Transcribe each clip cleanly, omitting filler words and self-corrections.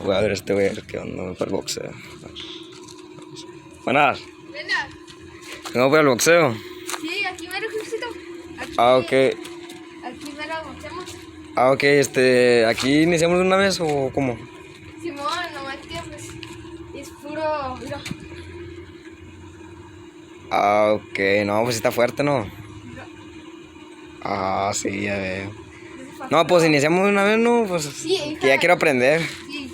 Voy a ver este güey, qué onda para el boxeo. Buenas. Buenas. ¿Vengo para el boxeo? Sí, aquí mero, Jefecito. Ok. Aquí mero boxeamos. Ok, ¿aquí iniciamos de una vez o cómo? Simón, nomás que pues es puro. Mira, Ok, no, pues sí está fuerte, ¿no? mira. Sí, ya veo. Es No, pues puro. iniciamos de una vez, ¿no? Pues Sí, hija. que ya quiero aprender. Sí.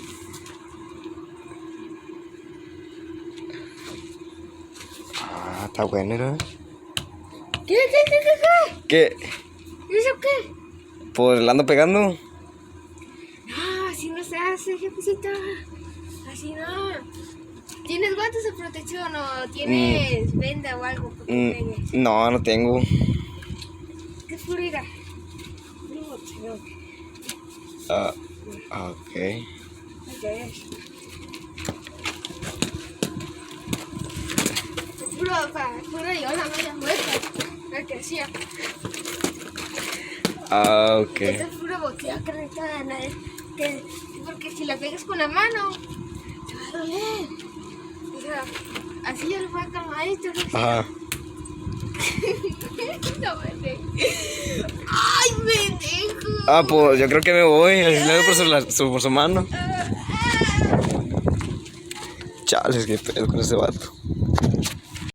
Está bueno, ¿no? ¿Qué? ¿Qué? ¿Eso qué? Pues la ando pegando. No, así no se hace, Jefecito. Así no. ¿Tienes guantes de protección o tienes venda o algo? Porque pegues. No, no tengo. ¿Qué es puro ira? Puro boxeo. Ok. Ok. Es puro yo la media vuelta. La que hacía. Ok. Esto es puro boxeo, carnita. Porque si la pegas con la mano, te va a doler. O sea, así yo lo voy a calmar esto. Ajá. No me sé. ¡Ay, pendejo! Pues yo creo que me voy. Así le doy por su mano. Chales, qué pedo con ese vato.